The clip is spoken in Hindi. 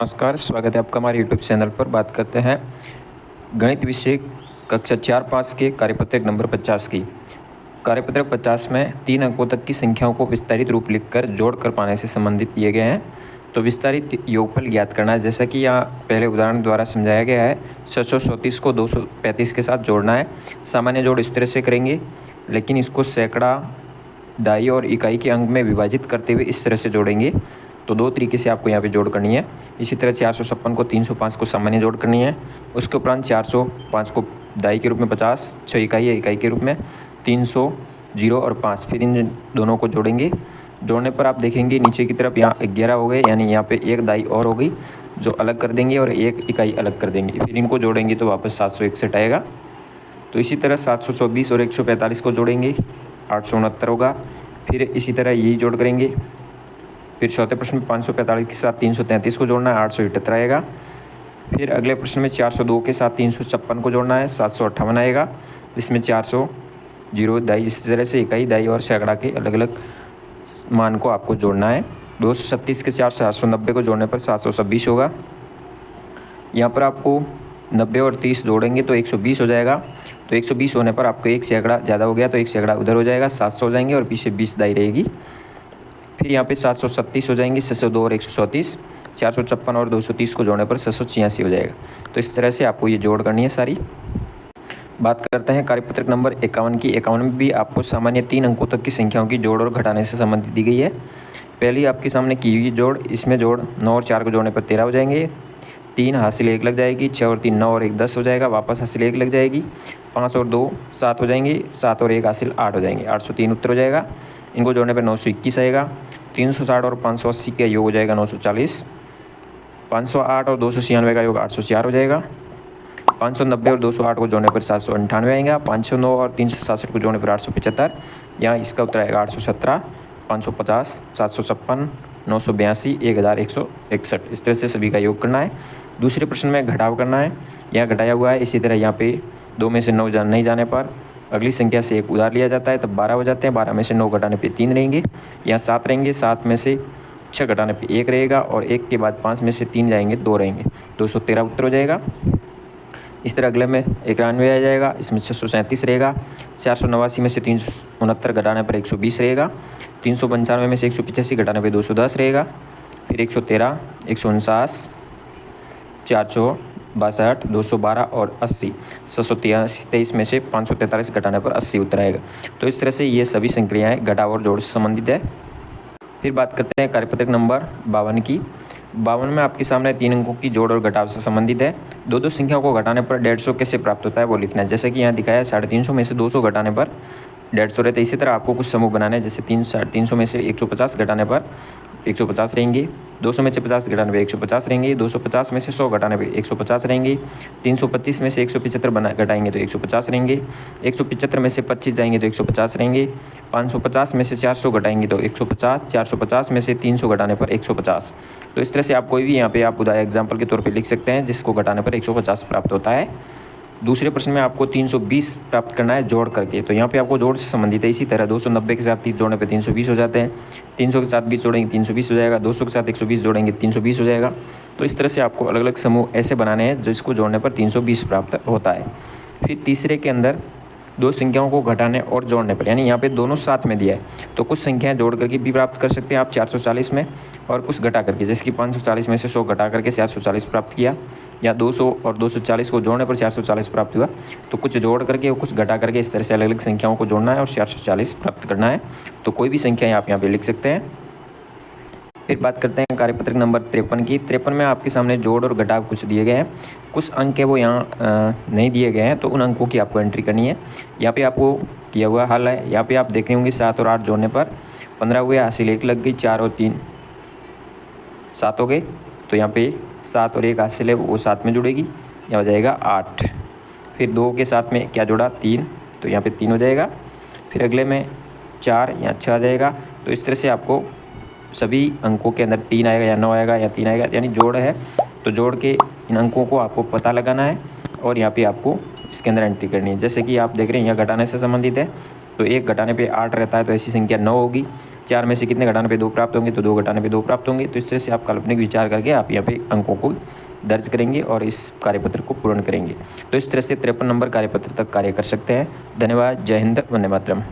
नमस्कार, स्वागत है आपका हमारे यूट्यूब चैनल पर। बात करते हैं गणित विषय कक्षा 4-5 के कार्यपत्रक नंबर 50 की। कार्यपत्रक 50 में 3 अंकों तक की संख्याओं को विस्तारित रूप लिखकर जोड़ कर पाने से संबंधित दिए गए हैं। तो विस्तारित योगफल ज्ञात करना है, जैसा कि यहाँ पहले उदाहरण द्वारा समझाया गया है। 634 को 235 के साथ जोड़ना है। सामान्य जोड़ इस तरह से करेंगे, लेकिन इसको सैकड़ा, दाई और इकाई के अंक में विभाजित करते हुए इस तरह से जोड़ेंगे। तो दो तरीके से आपको यहाँ पे जोड़ करनी है। इसी तरह 456 को 305 को सामान्य जोड़ करनी है। उसके उपरांत 405 को दाई के रूप में 50, 6 इकाई है इकाई के रूप में 300, 0 और 5, फिर इन दोनों को जोड़ेंगे। जोड़ने पर आप देखेंगे नीचे की तरफ यहाँ 11 हो गए, यानी यहाँ पे एक दाई और हो गई जो अलग कर देंगे और एक इकाई अलग कर देंगे। फिर इनको जोड़ेंगे तो वापस 761 आएगा। तो इसी तरह 724 और 145 को जोड़ेंगे, 869 होगा। फिर इसी तरह यही जोड़ करेंगे। फिर चौथे प्रश्न में 545 के साथ 333 को जोड़ना है, 878 आएगा। फिर अगले प्रश्न में 402 के साथ 356 को जोड़ना है, 758 आएगा। इसमें 400, 0, दाई, इस तरह से इकाई, दाई और सैकड़ा के अलग अलग मान को आपको जोड़ना है। 236 के साथ 790 को जोड़ने पर 726 होगा। यहाँ पर आपको 90 और 30 जोड़ेंगे तो 120 हो जाएगा। तो 120 होने पर आपको एक सैकड़ा ज़्यादा हो गया, तो एक सैकड़ा उधर हो जाएगा, 700 हो जाएंगे और पीछे 20 दाई रहेगी। फिर यहाँ पे 737 हो जाएंगे, 602 और 134, 456 और 230 को जोड़ने पर 686 हो जाएगा। तो इस तरह से आपको ये जोड़ करनी है सारी। बात करते हैं कार्यपत्रक नंबर 51 की। 51 में भी आपको सामान्य 3 अंकों तक की संख्याओं की जोड़ और घटाने से संबंधित दी गई है। पहली आपके सामने की हुई जोड़, इसमें जोड़ 9 और 4 को जोड़ने पर 13 हो जाएंगे। 3 हासिल 1 लग जाएगी, 6 और 3 9 और 1 10 हो जाएगा, वापस हासिल 1 लग जाएगी। 5 और 2 7 हो जाएंगे, 7 और 1 हासिल 8 हो जाएंगे, 803 उत्तर हो जाएगा। इनको जोड़ने पर 921 आएगा। 360 और 580 का योग हो जाएगा 940। 508 और 296 का योग 804 हो जाएगा। 590 और 208 को जोड़ने पर 798 आएगा। 509 और 367 को जोड़ने पर 875। यहाँ इसका उत्तर आएगा 817, 550, 756, 982, 1161। इस तरह से सभी का योग करना है। दूसरे प्रश्न में घटाव करना है, यहाँ घटाया हुआ है। इसी तरह यहाँ पे 2 में से 9 नहीं जाने पर अगली संख्या से 1 उधार लिया जाता है, तब 12 हो जाते हैं। 12 में से 9 घटाने पे 3 रहेंगे, यहाँ 7 रहेंगे। 7 में से 6 घटाने पे 1 रहेगा और 1 के बाद 5 में से 3 जाएंगे, 2 रहेंगे। 213 उत्तर हो जाएगा। इस तरह अगले में 91 आ जाएगा, इसमें 637 रहेगा। 489 में से 369 घटाने पर 120 रहेगा। 395 में से 185 घटाने पर 210 रहेगा। फिर 113, 149, 462, 212 और 80, 723 में से 543 घटाने पर 80 उत्तर आएगा। तो इस तरह से ये सभी संक्रियाएँ घटाव और जोड़ से संबंधित है। फिर बात करते हैं कार्यपत्रक नंबर 52 की। 52 में आपके सामने 3 अंकों की जोड़ और घटाव से संबंधित है। दो संख्याओं को घटाने पर 150 कैसे प्राप्त होता है वो लिखना है। जैसे कि यहाँ दिखाया है 350 में से 200 घटाने पर 150 रहता है। इसी तरह आपको कुछ समूह बनाना है, जैसे 350 में से 150 घटाने पर 150 रहेंगे। 200 में से 50 घटाने पर 150 रहेंगे। 250 में से 100 घटाने पर 150 रहेंगे। 325 में से 175 घटाएंगे तो 150 रहेंगे। 175 में से 25 जाएंगे तो 150 रहेंगे। 550 में से 400 घटाएंगे तो 150। 450 में से 300 घटाने पर 150। तो इस तरह से आप कोई भी यहाँ पे आप उदाहरण एग्जाम्पल के तौर पे लिख सकते हैं, जिसको घटाने पर 150 प्राप्त होता है। दूसरे प्रश्न में आपको 320 प्राप्त करना है जोड़ करके। तो यहाँ पे आपको जोड़ से संबंधित है। इसी तरह 290 के साथ 30 जोड़ने पे 320 हो जाते हैं। 300 के साथ 20 जोड़ेंगे 320 हो जाएगा। 200 के साथ 120 जोड़ेंगे 320 हो जाएगा। तो इस तरह से आपको अलग अलग समूह ऐसे बनाने हैं जिसको जोड़ने पर 320 प्राप्त होता है। फिर तीसरे के अंदर 2 संख्याओं को घटाने और जोड़ने पर, यानी यहाँ पे दोनों साथ में दिया है, तो कुछ संख्याएं जोड़ करके भी प्राप्त कर सकते हैं आप 440 में, और कुछ घटा करके, जैसे कि 540 में से 100 घटा करके 440 प्राप्त किया, या 200 और 240 को जोड़ने पर 440 प्राप्त हुआ। तो कुछ जोड़ करके और कुछ घटा करके इस तरह से अलग अलग संख्याओं को जोड़ना है और 440 प्राप्त करना है। तो कोई भी संख्या आप यहाँ पे लिख सकते हैं। फिर बात करते हैं कार्यपत्रक नंबर 53 की। 53 में आपके सामने जोड़ और घटाव कुछ दिए गए हैं। कुछ अंक है वो यहाँ नहीं दिए गए हैं, तो उन अंकों की आपको एंट्री करनी है। यहाँ पे आपको किया हुआ हल है। यहाँ पे आप देख रहे होंगे 7 और 8 जोड़ने पर 15 हुए, हासिल 1 लग गई, 4 और 3 7 हो गए। तो यहाँ पे 7 और 1 हासिल है वो 7 में जुड़ेगी, यहाँ हो जाएगा 8। फिर 2 के साथ में क्या जुड़ा 3, तो यहाँ पे 3 हो जाएगा। फिर अगले में 4, यहाँ 6 आ जाएगा। तो इस तरह से आपको सभी अंकों के अंदर 3 आएगा या 9 आएगा या 3 आएगा, यानी जोड़ है तो जोड़ के इन अंकों को आपको पता लगाना है और यहाँ पे आपको इसके अंदर एंट्री करनी है। जैसे कि आप देख रहे हैं यहाँ घटाने से संबंधित है, तो 1 घटाने पे 8 रहता है, तो ऐसी संख्या 9 होगी। 4 में से कितने घटाने पे 2 प्राप्त होंगे, तो 2 घटाने पे 2 प्राप्त होंगे। तो इस तरह से आप काल्पनिक विचार करके आप यहाँ पे अंकों को दर्ज करेंगे और इस कार्यपत्र को पूर्ण करेंगे। तो इस तरह से 53 नंबर कार्यपत्र तक कार्य कर सकते हैं। धन्यवाद। जय हिंद, वंदे मातरम।